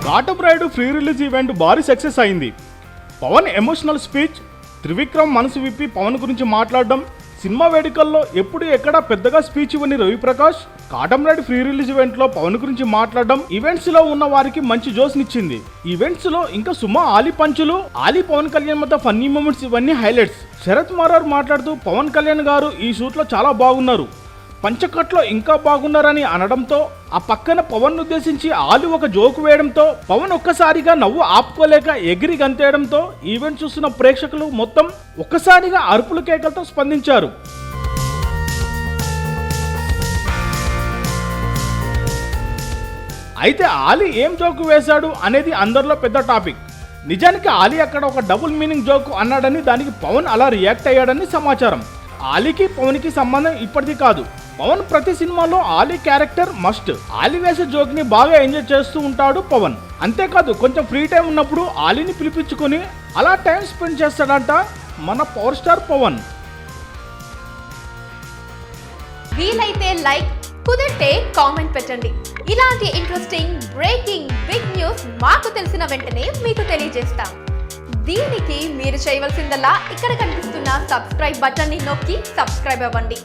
Katam Rayudu pre release event భారీ success అయింది. Pawan emotional speech, Trivikram మనసు విప్పి పవన్ గురించి మాట్లాడడం, సినిమా వేడుకల్లో ఎప్పుడు ఎక్కడ పెద్దగా స్పీచ్ ఇవ్వని Raviprakash Katamarayudu pre release event లో పవన్ గురించి మాట్లాడడం ఈవెంట్స్ లో ఉన్న వారికి మంచి జోస్ నిచ్చింది. ఈవెంట్స్ లో ఇంకా సుమా ఆలీ పంచులు, ఆలీ పవన్ కళ్యాణ్ మధ్య ఫన్నీ మూమెంట్స్ ఇవన్నీ హైలైట్స్. శరత్ మరార్ మాట్లాడుతూ పవన్ కళ్యాణ్ గారు ఈ షూట్ లో చాలా బాగున్నారు, పంచకట్లో ఇంకా బాగున్నారని అనడంతో ఆ పక్కన పవన్ ఉద్దేశించి ఆలి ఒక జోకు వేయడంతో పవన్ ఒక్కసారిగా నవ్వు ఆపుకోలేక ఎగిరి గంతేయడంతో ఈవెంట్ చూస్తున్న ప్రేక్షకులు మొత్తం ఒక్కసారిగా అరుపుల కేకలతో స్పందించారు. అయితే ఆలి ఏం జోకు వేశాడు అనేది అందరిలో పెద్ద టాపిక్. నిజానికి ఆలి అక్కడ ఒక డబుల్ మీనింగ్ జోకు అన్నాడని, దానికి పవన్ అలా రియాక్ట్ అయ్యాడని సమాచారం. ఆలీకి పవన్ కి సంబంధం ఇప్పటిది కాదు. పవన్ ప్రతి సినిమాలో ఆలీ క్యారెక్టర్ మస్ట్. ఆలీ వేసే జోక్ ని బాగా ఎంజాయ్ చేస్తూ ఉంటాడు పవన్. అంతేకాదు కొంచెం ఫ్రీ టైం ఉన్నప్పుడు ఆలీని పిలిపించుకొని అలా టైం స్పెండ్ చేస్తాడంట మన పవర్ స్టార్ పవన్. వీలైతే లైక్, కుదిరితే కామెంట్ పెట్టండి. ఇలాంటి ఇంట్రెస్టింగ్ బ్రేకింగ్ బిగ్ న్యూస్ మాకు తెలిసిన వెంటనే మీకు తెలియజేస్తాం. దీనికి మీరు చేయవలసిందల్లా ఇక్కడ కనిపిస్తున్న సబ్స్క్రైబ్ బటన్ ని నొక్కి సబ్స్క్రైబ్ అవ్వండి.